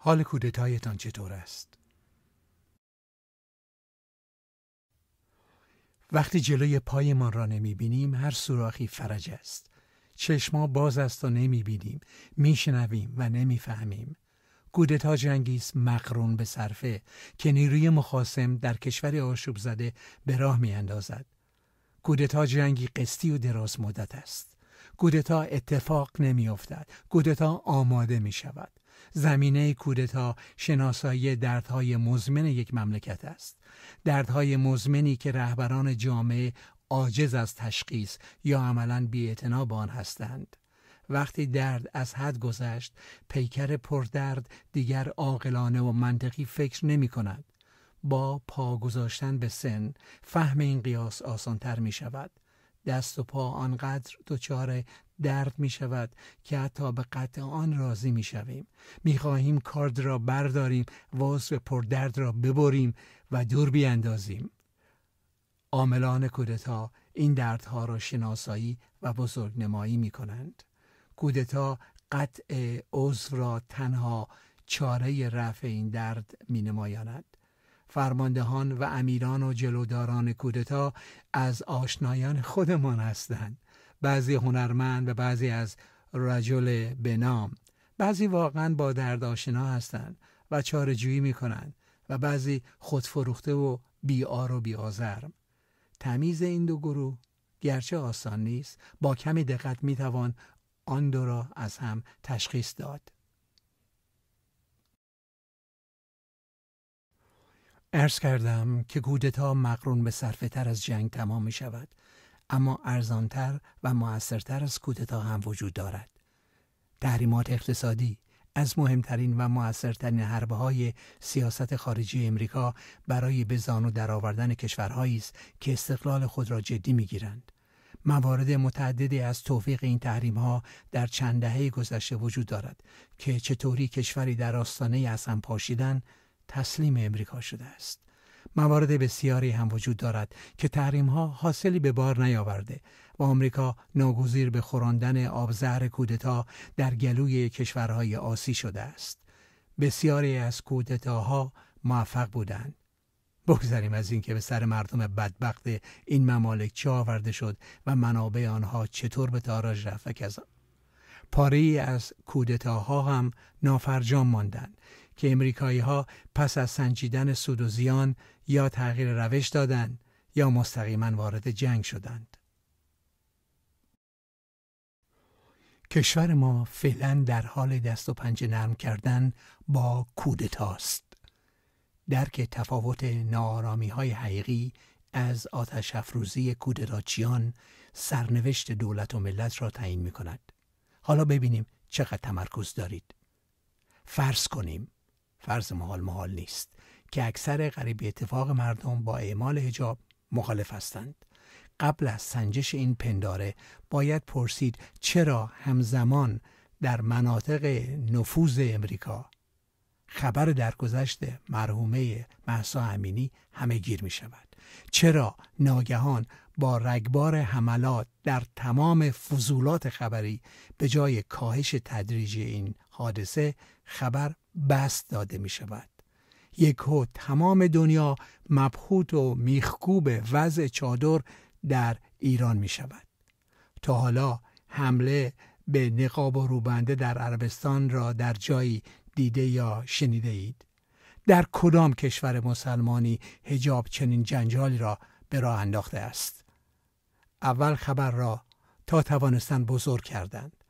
حال کودتایتان چطور است؟ وقتی جلوی پایمان را نمی‌بینیم هر سوراخی فرج است. چشما باز است و نمی‌بینیم، می‌شنویم و نمی‌فهمیم. کودتا جنگی است مقرون به صرفه که نیروی مخاصم در کشور آشوب زده به راه می‌اندازد. کودتا جنگی قسطی و دراز مدت است. کودتا اتفاق نمی‌افتد. کودتا آماده می‌شود. زمینه کودتا شناسایی دردهای مزمن یک مملکت است. دردهای مزمنی که رهبران جامعه عاجز از تشخیص یا عملاً بی‌اعتنا به آن هستند. وقتی درد از حد گذشت، پیکر پردرد دیگر عاقلانه و منطقی فکر نمی کند. با پا گذاشتن به سن، فهم این قیاس آسانتر می شود. دست و پا آنقدر دچار درد می شود که حتی به قطع آن راضی می شویم. می خواهیم کارد را برداریم و عضو پردرد را ببریم و دور بیاندازیم. عاملان کودتا این دردها را شناسایی و بزرگنمایی می کنند. کودتا قطع عضو را تنها چاره رفع این درد می نمایاند. فرماندهان و امیران و جلوداران کودتا از آشنایان خودمان هستند. بعضی هنرمند و بعضی از رجل بنام، بعضی واقعا با درد آشنا هستند و چاره‌جویی می کنند و بعضی خودفروخته و بی‌آر و بی‌آزر. تمیز این دو گروه گرچه آسان نیست، با کمی دقت می توان آن دو را از هم تشخیص داد. عرض کردم که کودتا مقرون به صرفه تر از جنگ تمام می شود، اما ارزانتر و مؤثرتر از کودتا هم وجود دارد. تحریمات اقتصادی از مهمترین و مؤثرترین حربه‌های سیاست خارجی امریکا برای به زانو درآوردن کشورهایی است که استقلال خود را جدی می‌گیرند. موارد متعددی از توفیق این تحریم‌ها در چند دهه گذشته وجود دارد که چطوری کشوری در آستانه از هم پاشیدن تسلیم امریکا شده است. موارد بسیاری هم وجود دارد که تحریم‌ها حاصلی به بار نیاورده و آمریکا ناگزیر به خوراندن آبزهر کودتا در گلوی کشورهای آسی شده است. بسیاری از کودتاها موفق بودند. بگذاریم از این که به سر مردم بدبخت این ممالک چه آورده شد و منابع آنها چطور به تاراج رفت و کذا. پاره‌ای از کودتاها هم نافرجام ماندند که امریکایی‌ها پس از سنجیدن سود و زیان یا تغییر روش دادند یا مستقیما وارد جنگ شدند. کشور ما فعلا در حال دست و پنجه نرم کردن با کودتاست. درک تفاوت ناآرامی‌های حقیقی از آتش افروزی کودتاچیان سرنوشت دولت و ملت را تعیین می‌کند. حالا ببینیم چقدر تمرکز دارید. فرض کنیم، فرض محال نیست، که اکثر قریب اتفاق مردم با اعمال حجاب مخالف هستند. قبل از سنجش این پنداره باید پرسید چرا همزمان در مناطق نفوذ امریکا خبر درگذشت مرحومه مهسا امینی همه گیر می شود؟ چرا ناگهان با رگبار حملات در تمام فضولات خبری به جای کاهش تدریجی این حادثه خبر بست داده می شود؟ یکهو تمام دنیا مبهوت و میخکوب وضع چادر در ایران می شود. تا حالا حمله به نقاب و روبنده در عربستان را در جایی دیده یا شنیده اید؟ در کدام کشور مسلمانی حجاب چنین جنجالی را به راه انداخته است؟ اول خبر را تا توانستن بزرگ کردند،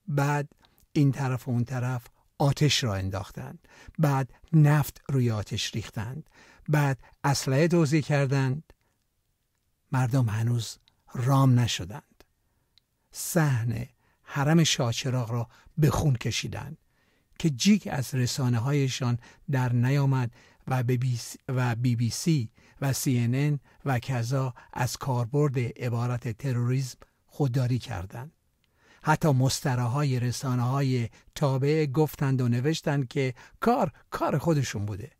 بعد این طرف و اون طرف آتش را انداختند، بعد نفت روی آتش ریختند، بعد اسلحه توزیع کردند. مردم هنوز رام نشدند. صحن حرم شاهچراغ را به خون کشیدند که جیک از رسانه هایشان در نیامد و بی بی سی و CNN و کذا از کاربرد عبارت تروریسم خودداری کردند. حتی مستراهای رسانه‌های تابع گفتند و نوشتند که کار خودشون بوده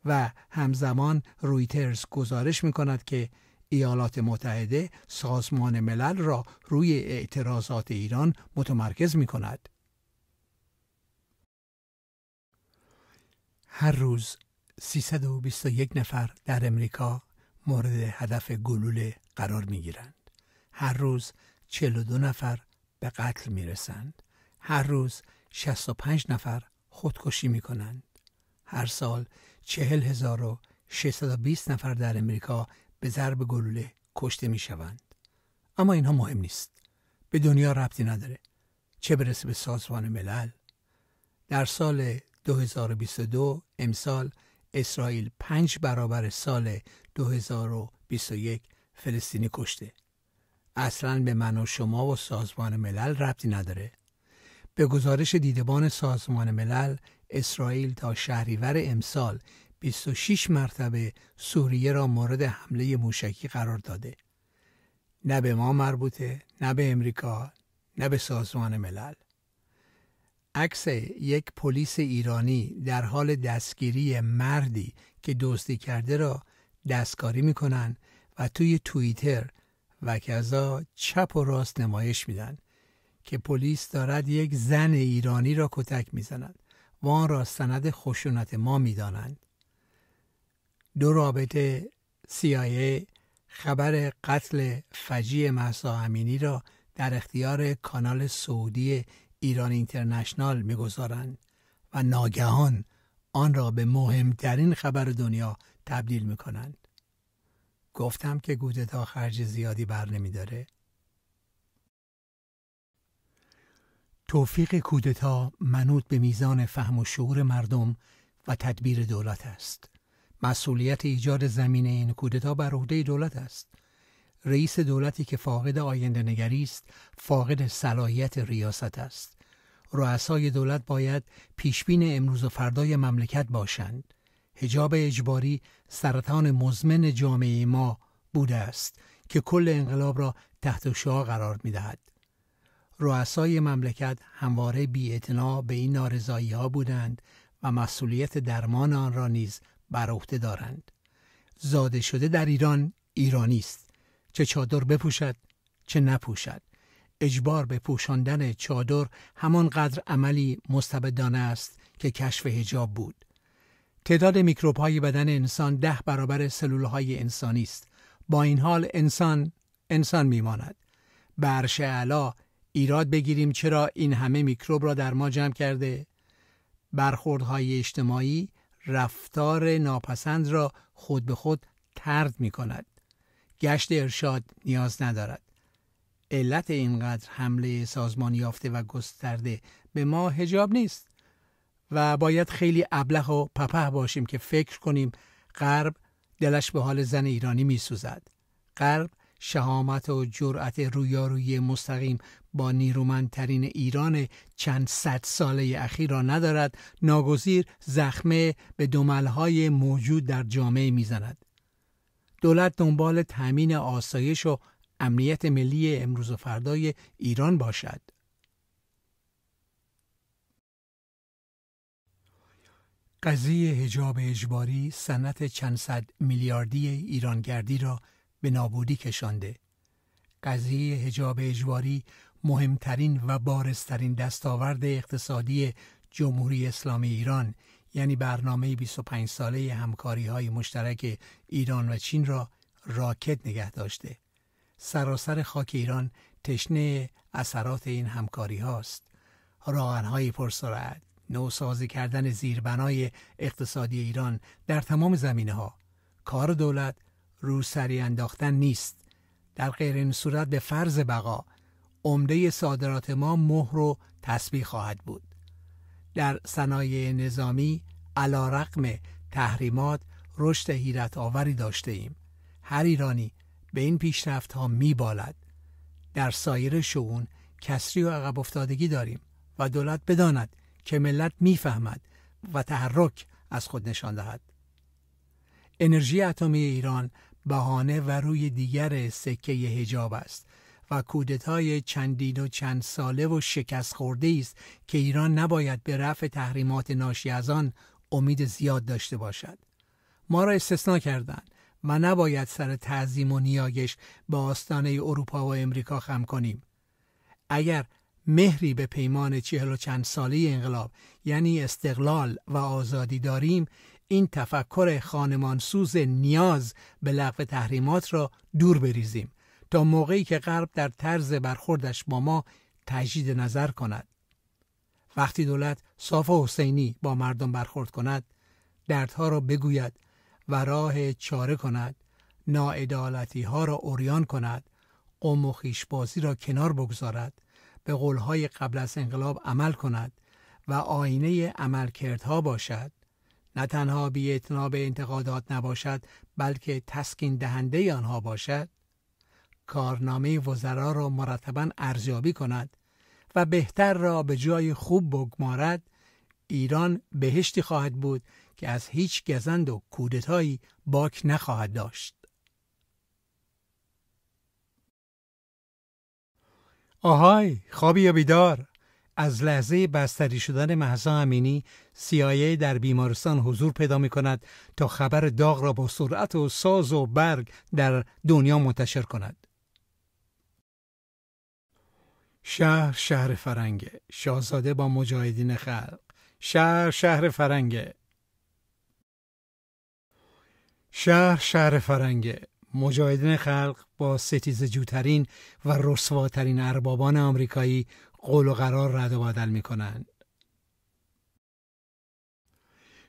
و همزمان رویترز گزارش می‌کند که ایالات متحده سازمان ملل را روی اعتراضات ایران متمرکز می‌کند. هر روز 321 نفر در امریکا مورد هدف گلوله قرار می گیرند. هر روز 42 نفر به قتل می رسند. هر روز 65 نفر خودکشی می کنند. هر سال 40,620 نفر در امریکا به ضرب گلوله کشته می شوند. اما اینها مهم نیست. به دنیا ربطی نداره. چه برسه به سازمان ملل. در سال 2022 امسال اسرائیل 5 برابر سال 2021 فلسطینی کشته. اصلاً به من و شما و سازمان ملل ربطی نداره. به گزارش دیدبان سازمان ملل، اسرائیل تا شهریور امسال 26 مرتبه سوریه را مورد حمله موشکی قرار داده. نه به ما مربوطه، نه به امریکا، نه به سازمان ملل. عکس یک پلیس ایرانی در حال دستگیری مردی که دزدی کرده را دستکاری میکنن و توی توییتر و کذا چپ و راست نمایش میدن که پلیس دارد یک زن ایرانی را کتک میزند و آن را سند خشونت ما میدانند. 2 رابطه CIA خبر قتل فجیع مهسا امینی را در اختیار کانال سعودی ایران اینترنشنال میگذارند و ناگهان آن را به مهمترین خبر دنیا تبدیل میکنند. گفتم که کودتا خرج زیادی بر نمیداره. توفیق کودتا منوط به میزان فهم و شعور مردم و تدبیر دولت است. مسئولیت ایجاد زمینه این کودتا بر عهده دولت است. رئیس دولتی که فاقد آینده نگری است، فاقد صلاحیت ریاست است. رؤسای دولت باید پیشبین امروز و فردای مملکت باشند. حجاب اجباری سرطان مزمن جامعه ما بوده است که کل انقلاب را تحت شعاع قرار می‌دهد. رؤسای مملکت همواره بی‌اعتنا به این نارضایی‌ها بودند و مسئولیت درمان آن را نیز بر عهده دارند. زاده شده در ایران ایرانی است، چه چادر بپوشد چه نپوشد. اجبار به پوشاندن چادر همانقدر عملی مستبدانه است که کشف حجاب بود. تعداد میکروب‌های بدن انسان 10 برابر سلول‌های انسانی است. با این حال انسان میماند. به عرش اعلی ایراد بگیریم چرا این همه میکروب را در ما جمع کرده؟ برخوردهای اجتماعی رفتار ناپسند را خود به خود طرد می‌کند. گشت ارشاد نیاز ندارد. علت اینقدر حمله سازمان یافته و گسترده به ما حجاب نیست و باید خیلی ابله و پپه باشیم که فکر کنیم غرب دلش به حال زن ایرانی میسوزد. غرب شهامت و جرأت رویارویی مستقیم با نیرومندترین ایران چند صد ساله اخیر را ندارد، ناگزیر زخمه به دملهای موجود در جامعه میزند. دولت دنبال تامین آسایش و امنیت ملی امروز و فردای ایران باشد. قضیه حجاب اجباری صنعت چند صد میلیاردی ایرانگردی را به نابودی کشانده. قضیه حجاب اجباری مهمترین و بارزترین دستاورد اقتصادی جمهوری اسلامی ایران، یعنی برنامه 25 ساله همکاری‌های مشترک ایران و چین را راکد نگه داشته. سراسر خاک ایران تشنه اثرات این همکاری هاست. راه‌آهن‌های پرسرعت، نوسازی کردن زیربنای اقتصادی ایران در تمام زمینه‌ها. کار دولت روسری انداختن نیست. در غیر این صورت به فرض بقا عمده صادرات ما مهر و تسبیح خواهد بود. در صنایع نظامی علی‌رغم تحریمات رشد حیرت آوری داشته ایم. هر ایرانی به این پیشرفت ها میبالد. در سایر شئون کسری و عقب افتادگی داریم و دولت بداند که ملت میفهمد و تحرک از خود نشان دهد. انرژی اتمی ایران بهانه و روی دیگر سکه حجاب است و کودتای چندین و چند ساله و شکست خورده است که ایران نباید به رفع تحریمات ناشی از آن امید زیاد داشته باشد. ما را استثناء کردند و نباید سر تعظیم و نیایش به آستانه اروپا و امریکا خم کنیم. اگر مهری به پیمان 40 و چند ساله انقلاب یعنی استقلال و آزادی داریم، این تفکر خانمانسوز نیاز به لغو تحریمات را دور بریزیم تا موقعی که غرب در طرز برخوردش با ما تجدید نظر کند. وقتی دولت صاف و حسینی با مردم برخورد کند، دردها را بگوید و راه چاره کند، ناعدالتی ها را عریان کند، قوم و خویشبازی را کنار بگذارد، به قولهای قبل از انقلاب عمل کند و آینه عملکردها باشد، نه تنها بی‌اعتنا به انتقادات نباشد بلکه تسکین دهنده آنها باشد، کارنامه وزرا را مرتباً ارزیابی کند و بهتر را به جای خوب بگمارد، ایران بهشتی خواهد بود که از هیچ گزند و کودتایی باک نخواهد داشت. آهای، خوابی یا بیدار؟ از لحظه بستری شدن مهسا امینی، CIA در بیمارستان حضور پیدا می کند تا خبر داغ را با سرعت و ساز و برگ در دنیا منتشر کند. شهر فرنگه، شاهزاده با مجاهدین خلق. شهر فرنگه. شهر فرنگه. مجاهدین خلق با ستیزجوترین و رسواترین اربابان آمریکایی قول و قرار رد و بدل می کنند.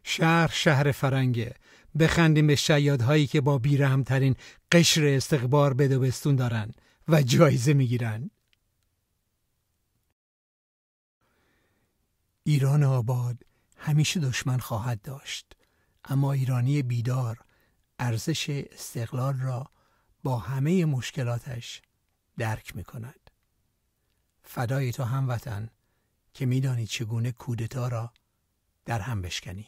شهر فرنگه. بخندیم به شیادهایی که با بیرحمترین قشر استخبار بد و بستون دارن و جایزه می گیرن. ایران آباد همیشه دشمن خواهد داشت، اما ایرانی بیدار ارزش استقلال را با همه مشکلاتش درک می کند. فدای تو هموطن که می دانی چگونه کودتا را در هم بشکنی.